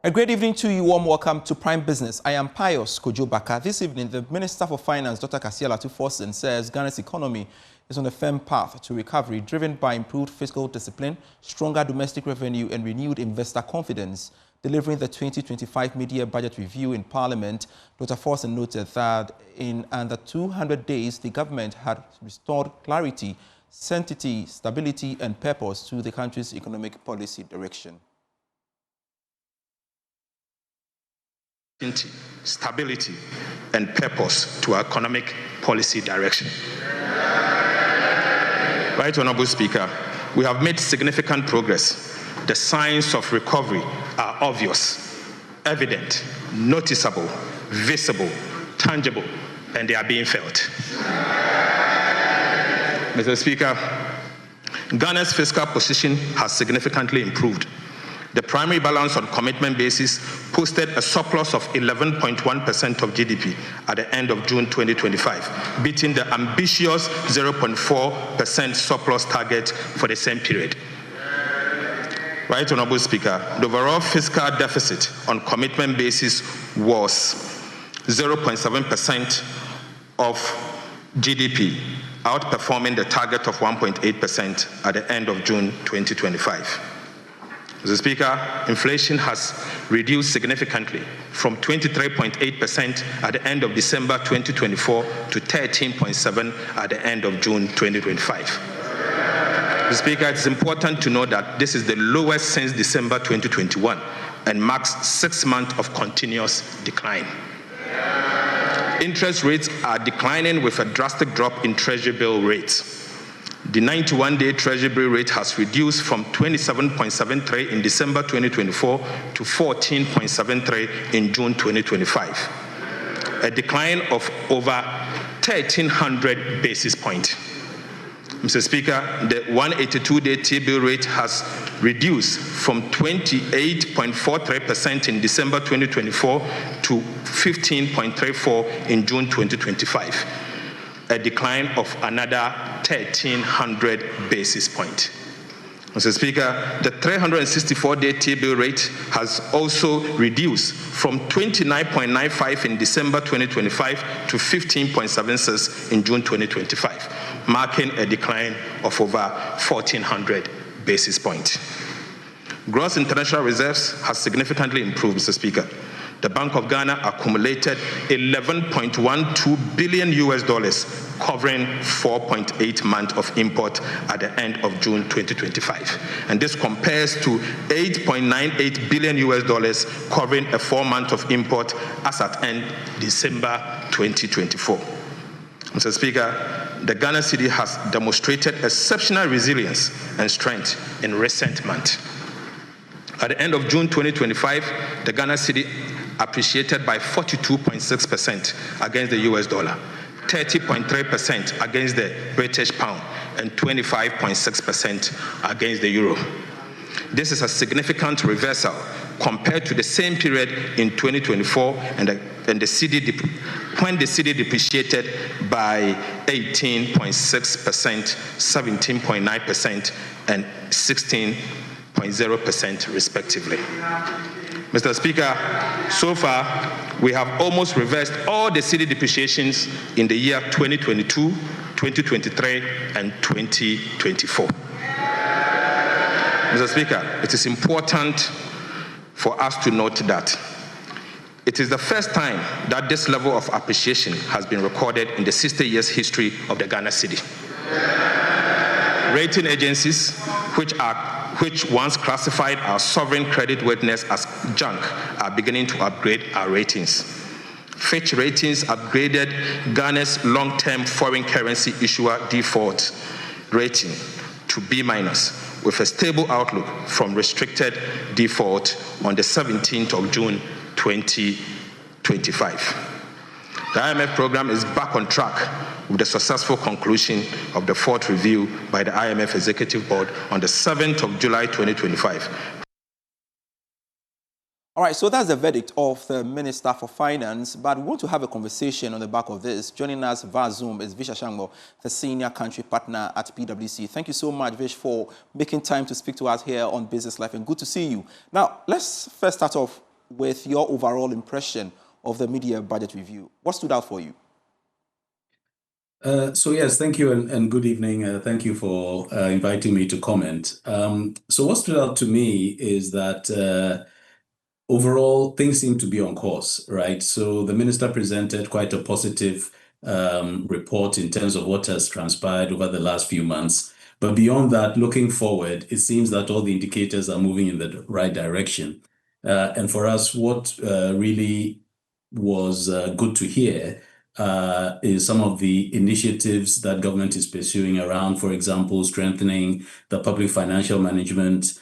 A great evening to you. Warm welcome to Prime Business. I am Pius Kojobaka. This evening, the Minister for Finance, Dr. Kasiala Tuforsen, says Ghana's economy is on a firm path to recovery, driven by improved fiscal discipline, stronger domestic revenue, and renewed investor confidence. Delivering the 2025 mid-year budget review in Parliament, Dr. Forsen noted that in under 200 days, the government had restored clarity, sanctity, stability, and purpose to the country's economic policy direction. Stability and purpose to our economic policy direction. Right, Honorable Speaker, we have made significant progress. The signs of recovery are obvious, evident, noticeable, visible, tangible, and they are being felt. Mr. Speaker, Ghana's fiscal position has significantly improved. The primary balance on commitment basis posted a surplus of 11.1% of GDP at the end of June 2025, beating the ambitious 0.4% surplus target for the same period. Right, Honorable Speaker, the overall fiscal deficit on commitment basis was 0.7% of GDP, outperforming the target of 1.8% at the end of June 2025. Mr. Speaker, inflation has reduced significantly from 23.8% at the end of December 2024 to 13.7% at the end of June 2025. Mr. Speaker, it is important to note that this is the lowest since December 2021 and marks 6 months of continuous decline. Interest rates are declining with a drastic drop in Treasury bill rates. The 91-day Treasury bill rate has reduced from 27.73 in December 2024 to 14.73 in June 2025, a decline of over 1,300 basis points. Mr. Speaker, the 182-day T-bill rate has reduced from 28.43% in December 2024 to 15.34 in June 2025. A decline of another 1,300 basis points. Mr. Speaker, the 364-day T-bill rate has also reduced from 29.95 in December 2025 to 15.76 in June 2025, marking a decline of over 1,400 basis points. Gross international reserves has significantly improved, Mr. Speaker. The Bank of Ghana accumulated $11.12 billion, covering 4.8 months of import at the end of June 2025. And this compares to $8.98 billion, covering a 4 months of import as at end December 2024. Mr. Speaker, the Ghana cedi has demonstrated exceptional resilience and strength in recent months. At the end of June 2025, the Ghana cedi appreciated by 42.6% against the US dollar, 30.3% against the British pound, and 25.6% against the euro. This is a significant reversal compared to the same period in 2024 when the cedi depreciated by 18.6%, 17.9%, and 16.0% respectively. Mr. Speaker, so far, we have almost reversed all the cedi depreciations in the year 2022, 2023, and 2024. Mr. Speaker, it is important for us to note that it is the first time that this level of appreciation has been recorded in the 60 years history of the Ghana cedi. Rating agencies, which once classified our sovereign creditworthiness as junk, are beginning to upgrade our ratings. Fitch Ratings upgraded Ghana's long-term foreign currency issuer default rating to B- with a stable outlook from restricted default on the 17th of June 2025. The IMF program is back on track with the successful conclusion of the 4th review by the IMF Executive Board on the 7th of July 2025. All right, so that's the verdict of the Minister for Finance, but we want to have a conversation on the back of this. Joining us via Zoom is Vish Ashangbo, the Senior Country Partner at PwC. Thank you so much, Vish, for making time to speak to us here on Business Life, and good to see you. Now, let's first start off with your overall impression of the mid-year budget review? What stood out for you? So yes, thank you and good evening. Thank you for inviting me to comment. So what stood out to me is that overall things seem to be on course, right? So the minister presented quite a positive report in terms of what has transpired over the last few months. But beyond that, looking forward, it seems that all the indicators are moving in the right direction. And for us, what really was good to hear is some of the initiatives that government is pursuing around, for example, strengthening the public financial management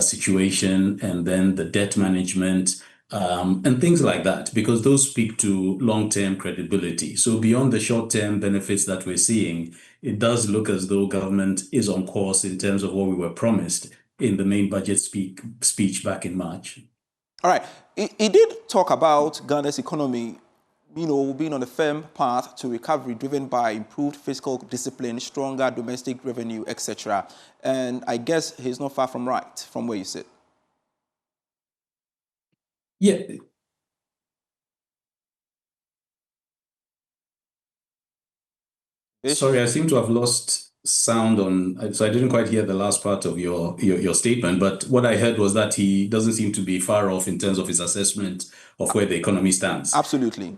situation and then the debt management and things like that, because those speak to long-term credibility. So beyond the short-term benefits that we're seeing, it does look as though government is on course in terms of what we were promised in the main budget speech back in March. All right. He did talk about Ghana's economy, being on a firm path to recovery driven by improved fiscal discipline, stronger domestic revenue, etc. And I guess he's not far from right from where you sit. Yeah. Sorry, I seem to have lost sound on, so I didn't quite hear the last part of your statement, but what I heard was that he doesn't seem to be far off in terms of his assessment of where the economy stands. Absolutely.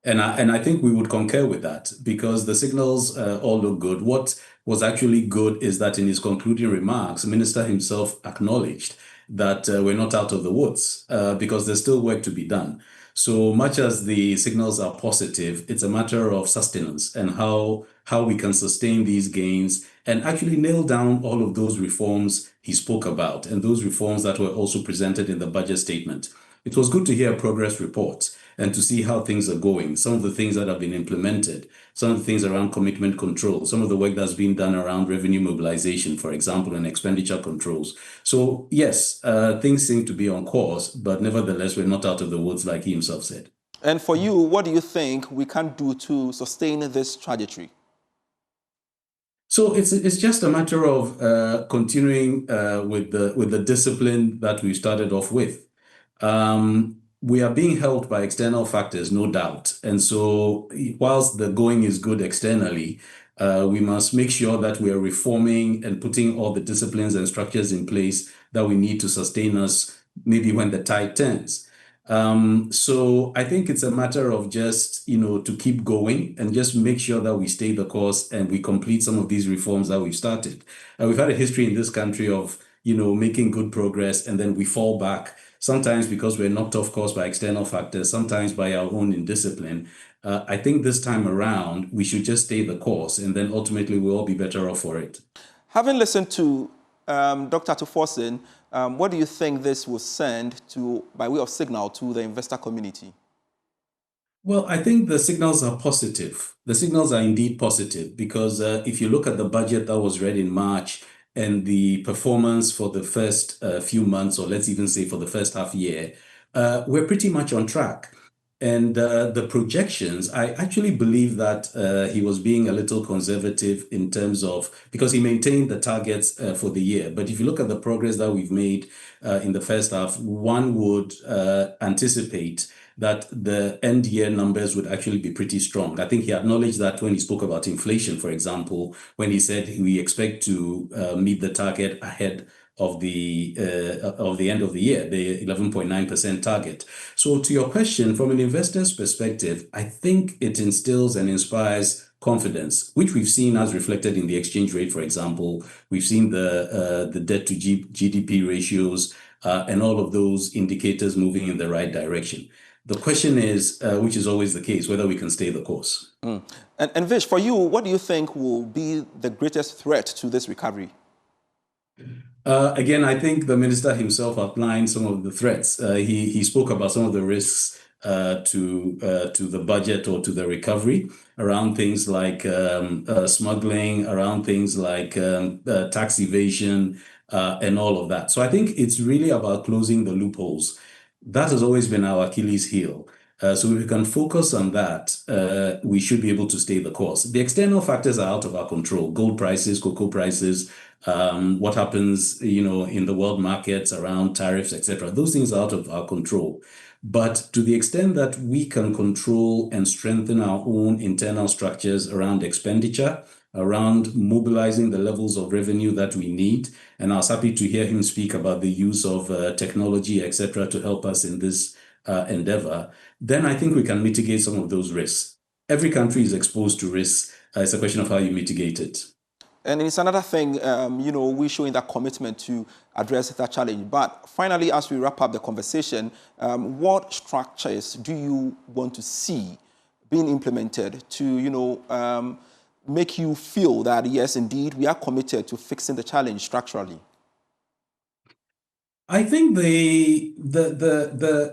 And I think we would concur with that because the signals all look good. What was actually good is that in his concluding remarks, the minister himself acknowledged that we're not out of the woods because there's still work to be done. So much as the signals are positive, it's a matter of sustenance and how we can sustain these gains and actually nail down all of those reforms he spoke about and those reforms that were also presented in the budget statement. It was good to hear a progress report and to see how things are going, some of the things that have been implemented, some of the things around commitment control, some of the work that's been done around revenue mobilization, for example, and expenditure controls. So yes, things seem to be on course, but nevertheless, we're not out of the woods like he himself said. And for you, what do you think we can do to sustain this trajectory? So it's just a matter of continuing with the discipline that we started off with. We are being helped by external factors, no doubt. And so whilst the going is good externally, we must make sure that we are reforming and putting all the disciplines and structures in place that we need to sustain us maybe when the tide turns. So I think it's a matter of just, to keep going and just make sure that we stay the course and we complete some of these reforms that we've started. We've had a history in this country of, making good progress and then we fall back, sometimes because we're knocked off course by external factors, sometimes by our own indiscipline. I think this time around, we should just stay the course and then ultimately we'll all be better off for it. Having listened to Dr. Tuforson, what do you think this will send by way of signal to the investor community? Well, I think the signals are positive. The signals are indeed positive because if you look at the budget that was read in March and the performance for the first few months, or let's even say for the first half year, we're pretty much on track. And the projections, I actually believe that he was being a little conservative in terms of, because he maintained the targets for the year. But if you look at the progress that we've made in the first half, one would anticipate that the end year numbers would actually be pretty strong. I think he acknowledged that when he spoke about inflation, for example, when he said we expect to meet the target ahead of the end of the year, the 11.9% target. So to your question, from an investor's perspective, I think it instills and inspires confidence, which we've seen as reflected in the exchange rate, for example. We've seen the debt to GDP ratios and all of those indicators moving in the right direction. The question is, which is always the case, whether we can stay the course. And Vish, for you, what do you think will be the greatest threat to this recovery? Again, I think the minister himself outlined some of the threats. He spoke about some of the risks to the budget or to the recovery around things like smuggling, around things like tax evasion, and all of that. So I think it's really about closing the loopholes. That has always been our Achilles heel. So if we can focus on that, we should be able to stay the course. The external factors are out of our control. Gold prices, cocoa prices, what happens, in the world markets around tariffs, etc. Those things are out of our control. But to the extent that we can control and strengthen our own internal structures around expenditure, around mobilizing the levels of revenue that we need, and I was happy to hear him speak about the use of technology, etc., to help us in this endeavor, then I think we can mitigate some of those risks. Every country is exposed to risks. It's a question of how you mitigate it. And it's another thing, we're showing that commitment to address that challenge. But finally, as we wrap up the conversation, what structures do you want to see being implemented to, make you feel that, yes, indeed, we are committed to fixing the challenge structurally? I think the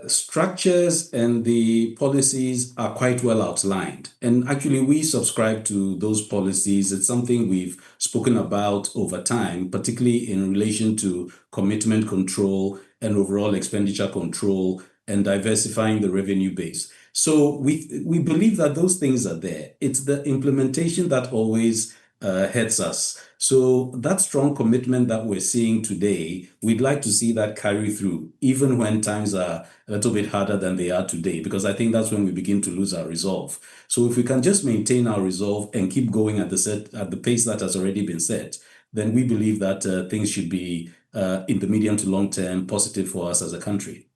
structures and the policies are quite well outlined. And actually, we subscribe to those policies. It's something we've spoken about over time, particularly in relation to commitment control and overall expenditure control and diversifying the revenue base. So we believe that those things are there. It's the implementation that always hurts us. So that strong commitment that we're seeing today, we'd like to see that carry through, even when times are a little bit harder than they are today, because I think that's when we begin to lose our resolve. So if we can just maintain our resolve and keep going at the pace that has already been set, then we believe that things should be, in the medium to long term, positive for us as a country.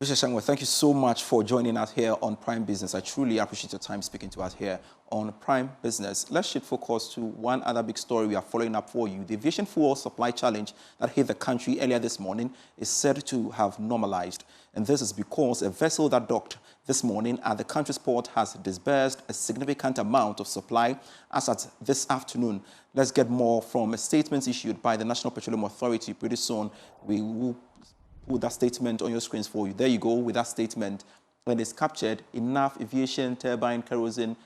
Mr. Shangwe, thank you so much for joining us here on Prime Business. I truly appreciate your time speaking to us here on Prime Business. Let's shift focus to one other big story we are following up for you. The aviation fuel supply challenge that hit the country earlier this morning is said to have normalized. And this is because a vessel that docked this morning at the country's port has disbursed a significant amount of supply as at this afternoon. Let's get more from a statement issued by the National Petroleum Authority. Pretty soon, we will put that statement on your screens for you. There you go with that statement. When it's captured, enough aviation turbine kerosene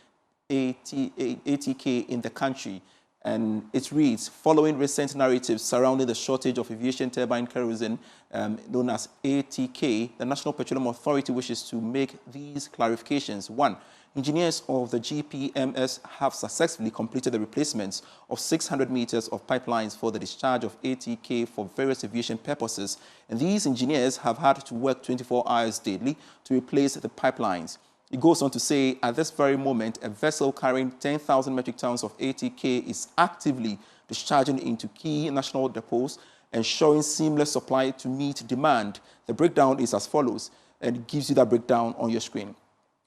ATK in the country. And it reads, following recent narratives surrounding the shortage of aviation turbine kerosene, known as ATK, the National Petroleum Authority wishes to make these clarifications. 1. Engineers of the GPMS have successfully completed the replacements of 600 meters of pipelines for the discharge of ATK for various aviation purposes. And these engineers have had to work 24 hours daily to replace the pipelines. It goes on to say, at this very moment, a vessel carrying 10,000 metric tons of ATK is actively discharging into key national depots, ensuring seamless supply to meet demand. The breakdown is as follows, and it gives you that breakdown on your screen.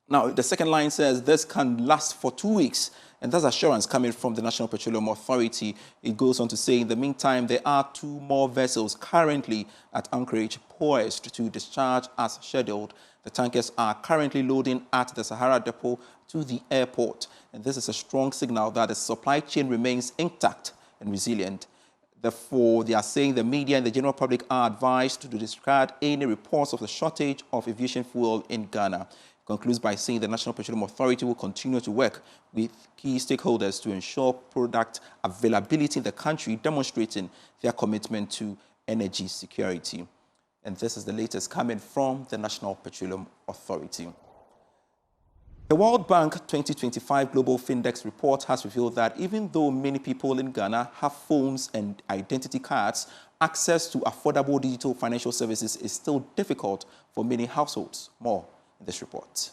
Now, the second line says this can last for 2 weeks, and that's assurance coming from the National Petroleum Authority. It goes on to say, in the meantime, there are 2 more vessels currently at Anchorage poised to discharge as scheduled. The tankers are currently loading at the Sahara depot to the airport, and this is a strong signal that the supply chain remains intact and resilient. Therefore, they are saying the media and the general public are advised to disregard any reports of the shortage of aviation fuel in Ghana. Concludes by saying the National Petroleum Authority will continue to work with key stakeholders to ensure product availability in the country, demonstrating their commitment to energy security. And this is the latest coming from the National Petroleum Authority. The World Bank 2025 Global Findex report has revealed that even though many people in Ghana have phones and identity cards, access to affordable digital financial services is still difficult for many households. More in this report.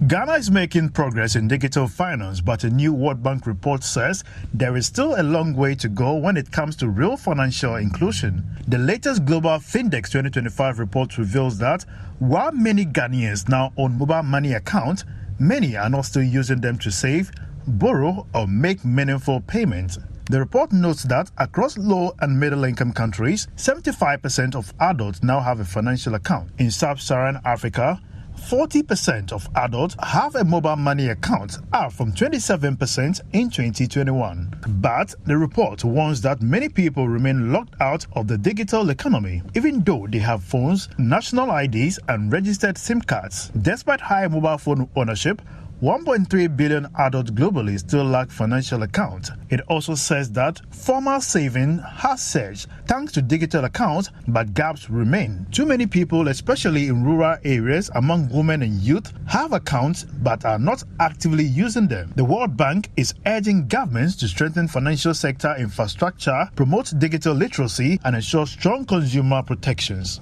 Ghana is making progress in digital finance, but a new World Bank report says there is still a long way to go when it comes to real financial inclusion. The latest Global Findex 2025 report reveals that while many Ghanaians now own mobile money accounts, many are not still using them to save, borrow, or make meaningful payments. The report notes that across low and middle-income countries, 75% of adults now have a financial account. In sub-Saharan Africa, 40% of adults have a mobile money account, up from 27% in 2021. But the report warns that many people remain locked out of the digital economy, even though they have phones, national IDs, and registered SIM cards. Despite high mobile phone ownership, 1.3 billion adults globally still lack financial accounts. It also says that formal saving has surged thanks to digital accounts, but gaps remain. Too many people, especially in rural areas among women and youth, have accounts but are not actively using them. The World Bank is urging governments to strengthen financial sector infrastructure, promote digital literacy, and ensure strong consumer protections.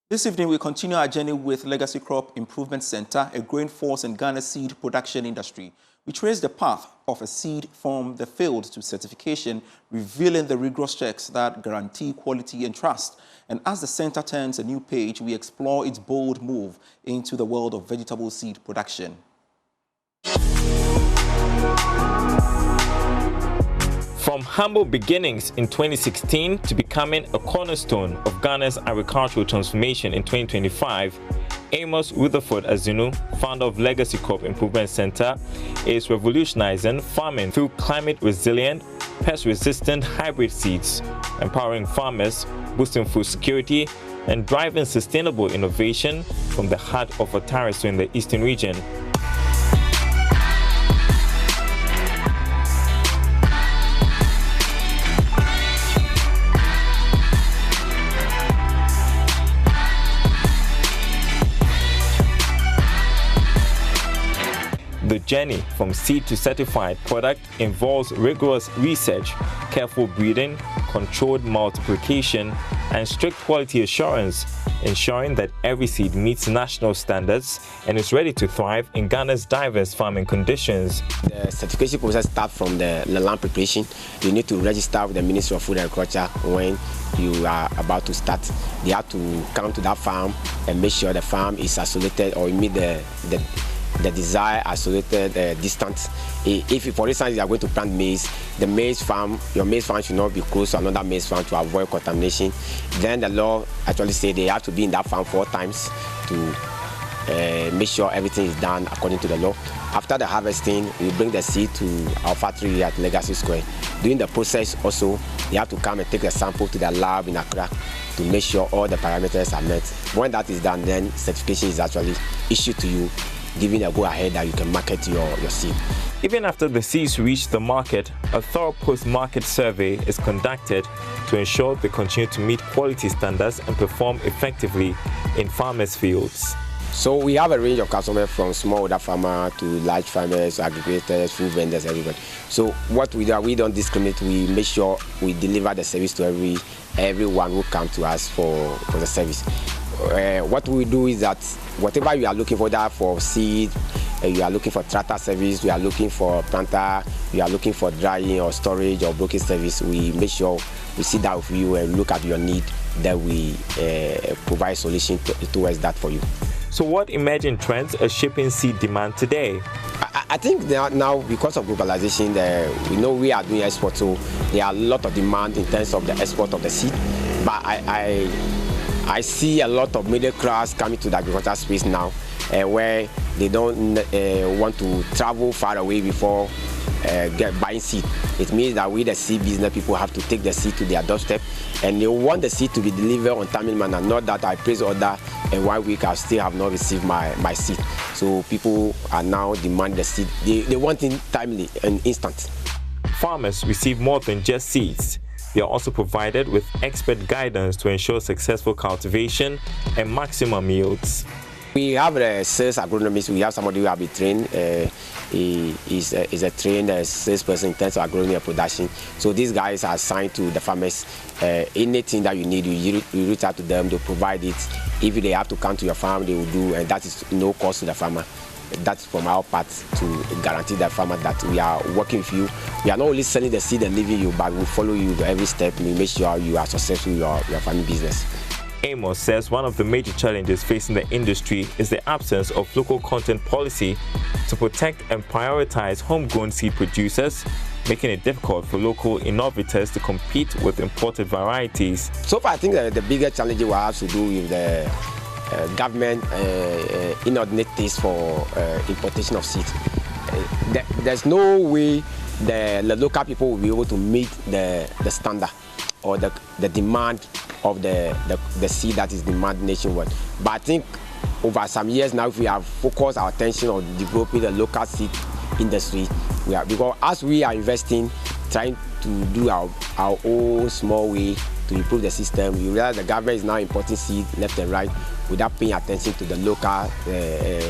This evening, we continue our journey with Legacy Crop Improvement Center, a growing force in Ghana's seed production industry. We trace the path of a seed from the field to certification, revealing the rigorous checks that guarantee quality and trust. And as the center turns a new page, we explore its bold move into the world of vegetable seed production. From humble beginnings in 2016 to becoming a cornerstone of Ghana's agricultural transformation in 2025, Amos Rutherford Azunu, founder of Legacy Crop Improvement Center, is revolutionizing farming through climate-resilient, pest-resistant hybrid seeds, empowering farmers, boosting food security, and driving sustainable innovation from the heart of Otariso in the eastern region. The journey from seed to certified product involves rigorous research, careful breeding, controlled multiplication, and strict quality assurance, ensuring that every seed meets national standards and is ready to thrive in Ghana's diverse farming conditions. The certification process starts from the land preparation. You need to register with the Ministry of Food and Agriculture when you are about to start. They have to come to that farm and make sure the farm is isolated or meet the desired isolated distance. If, for instance, you are going to plant maize, your maize farm should not be close to another maize farm to avoid contamination. Then the law actually says they have to be in that farm 4 times to make sure everything is done according to the law. After the harvesting, we bring the seed to our factory at Legacy Square. During the process also, you have to come and take a sample to the lab in Accra to make sure all the parameters are met. When that is done, then certification is actually issued to you, giving a go-ahead that you can market your seed. Even after the seeds reach the market, a thorough post-market survey is conducted to ensure they continue to meet quality standards and perform effectively in farmers' fields. So we have a range of customers from smallholder farmers to large farmers, aggregators, food vendors, everybody. So what we do, we don't discriminate. We make sure we deliver the service to everyone who comes to us for the service. What we do is that whatever you are looking for, that for seed, you are looking for tractor service, you are looking for planter, you are looking for drying or storage or broking service, we make sure we sit down with you and look at your need, that we provide solution towards that for you. So what emerging trends are shaping seed demand today? I think now, because of globalization, we know we are doing export, so there are a lot of demand in terms of the export of the seed. But I see a lot of middle class coming to the agricultural space now, where they don't want to travel far away before buying seed. It means that we, the seed business people, have to take the seed to their doorstep, and they want the seed to be delivered on timely manner. Not that I place order and 1 week I still have not received my seed. So people are now demanding the seed. They want it timely and instant. Farmers receive more than just seeds. They are also provided with expert guidance to ensure successful cultivation and maximum yields. We have a sales agronomist. We have somebody who have been trained. He is a trained salesperson in terms of agronomy and production. So these guys are assigned to the farmers. Anything that you need, you reach out to them, they provide it. If they have to come to your farm, they will do, and that is no cost to the farmer. That's from our part to guarantee the farmer that we are working with you. We are not only selling the seed and leaving you, but we follow you every step. We make sure you are successful in your farming business. Amos says one of the major challenges facing the industry is the absence of local content policy to protect and prioritize homegrown seed producers, making it difficult for local innovators to compete with imported varieties. So far, I think the bigger challenge we have to do with the government inordinate taste for importation of seed. There's no way the local people will be able to meet the standard or the demand of the seed that is demanded nationwide. But I think over some years now, we have focused our attention on developing the local seed industry. Because as we are investing, trying to do our own small way to improve the system, we realize the government is now importing seed left and right without paying attention to the local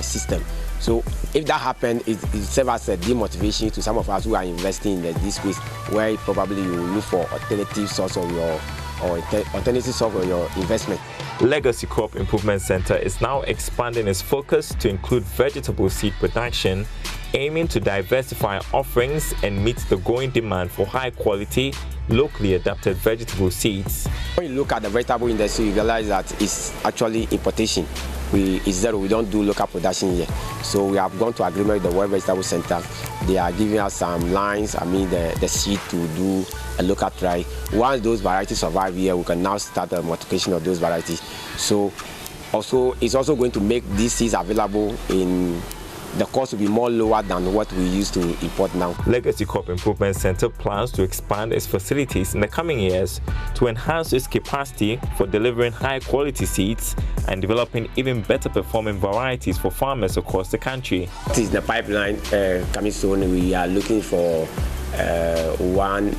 system. So if that happens, it serves as a demotivation to some of us who are investing in this space, where probably you will look for alternative source of your investment. Legacy Crop Improvement Center is now expanding its focus to include vegetable seed production, aiming to diversify offerings and meet the growing demand for high-quality, locally adapted vegetable seeds. When you look at the vegetable industry, you realize that it's actually importation. It's zero. We don't do local production here. So we have gone to agreement with the World Vegetable Center. They are giving us some lines, the seed to do a local try. Once those varieties survive here, we can now start the multiplication of those varieties. So it's also going to make these seeds available in the cost will be more lower than what we used to import now. Legacy Crop Improvement Center plans to expand its facilities in the coming years to enhance its capacity for delivering high-quality seeds and developing even better performing varieties for farmers across the country. This is the pipeline coming soon. We are looking for one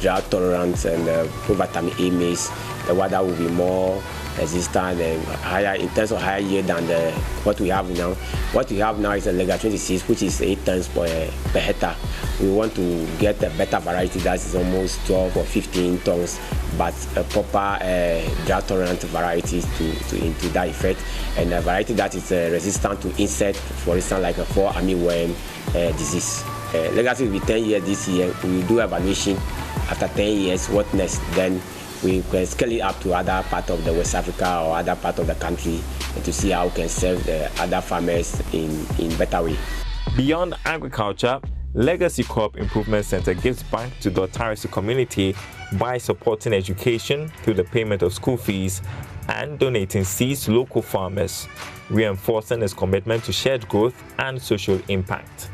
drought tolerance and pro-vitamin A maize. The weather will be more resistant and higher in terms of higher yield than what we have now. What we have now is a Lega 26, which is 8 tons per hectare. We want to get a better variety that is almost 12 or 15 tons, but a proper drought tolerant variety to that effect, and a variety that is resistant to insect, for instance, like a fall armyworm disease. Legacy will be 10 years this year. We will do evaluation after 10 years. What next? Then we can scale it up to other part of the West Africa or other part of the country, and to see how we can serve the other farmers in better way. Beyond agriculture, Legacy Crop Improvement Center gives back to the Otarisi community by supporting education through the payment of school fees and donating seeds to local farmers, reinforcing its commitment to shared growth and social impact.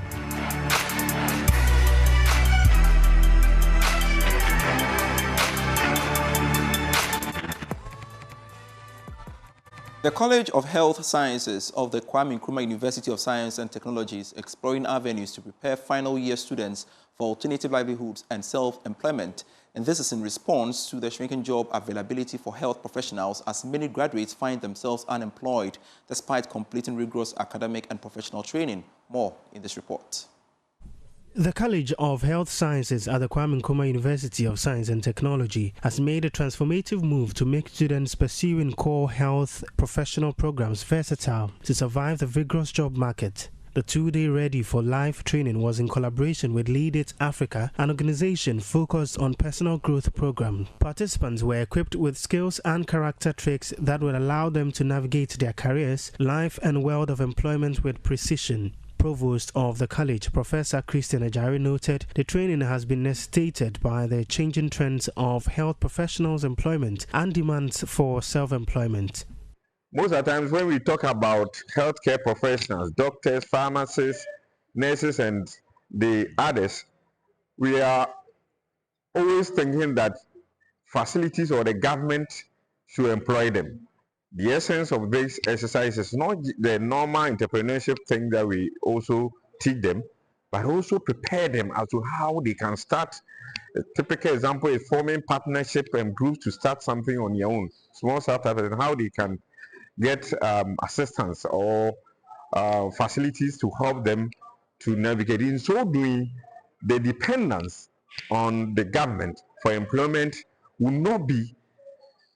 The College of Health Sciences of the Kwame Nkrumah University of Science and Technology is exploring avenues to prepare final year students for alternative livelihoods and self-employment. And this is in response to the shrinking job availability for health professionals, as many graduates find themselves unemployed despite completing rigorous academic and professional training. More in this report. The College of Health Sciences at the Kwame Nkrumah University of Science and Technology has made a transformative move to make students pursuing core health professional programs versatile to survive the vigorous job market. The two-day Ready for Life training was in collaboration with Lead It Africa, an organization focused on personal growth program. Participants were equipped with skills and character traits that would allow them to navigate their careers, life and world of employment with precision. Provost of the college, Professor Christian Ajari, noted the training has been necessitated by the changing trends of health professionals' employment and demands for self-employment. Most of the times when we talk about healthcare professionals, doctors, pharmacists, nurses, and the others, we are always thinking that facilities or the government should employ them. The essence of this exercise is not the normal entrepreneurship thing that we also teach them, but also prepare them as to how they can start. A typical example is forming partnership and groups to start something on your own, small startups, and how they can get assistance or facilities to help them to navigate. In so doing, the dependence on the government for employment will not be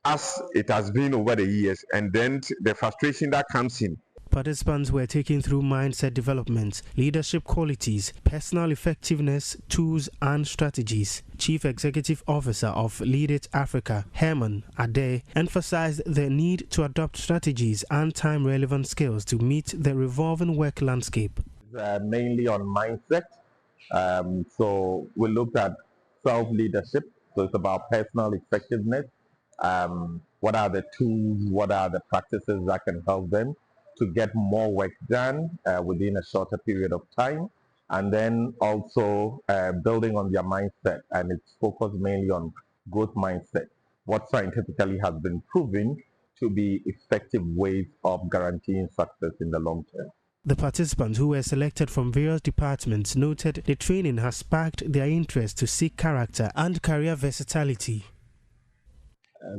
as it has been over the years, and then the frustration that comes in. Participants were taken through mindset development, leadership qualities, personal effectiveness, tools and strategies. Chief Executive Officer of Lead It Africa, Herman Ade, emphasized the need to adopt strategies and time-relevant skills to meet the revolving work landscape. Mainly on mindset. So we looked at self-leadership. So it's about personal effectiveness. What are the tools, what are the practices that can help them to get more work done within a shorter period of time, and then also building on their mindset, and it's focused mainly on growth mindset, what scientifically has been proven to be effective ways of guaranteeing success in the long term. The participants who were selected from various departments noted the training has sparked their interest to seek character and career versatility.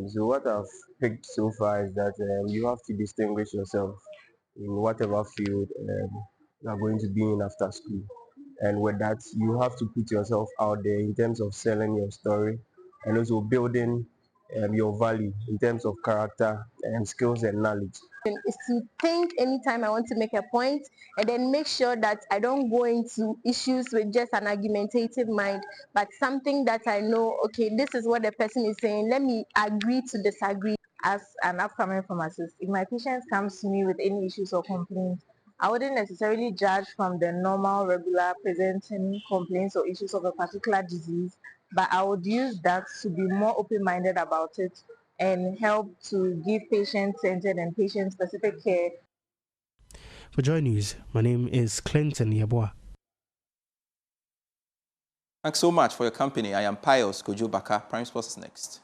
So what I've picked so far is that you have to distinguish yourself in whatever field you are going to be in after school. And with that, you have to put yourself out there in terms of selling your story and also building your value in terms of character and skills and knowledge. Is to think anytime I want to make a point and then make sure that I don't go into issues with just an argumentative mind, but something that I know, okay, this is what the person is saying, let me agree to disagree. As an upcoming pharmacist, if my patient comes to me with any issues or complaints, I wouldn't necessarily judge from the normal, regular presenting complaints or issues of a particular disease, but I would use that to be more open-minded about it and help to give patient-centered and patient-specific care. For Joy News, my name is Clinton Yeboah. Thanks so much for your company. I am Pius Kojo Baka. Prime Sports is next.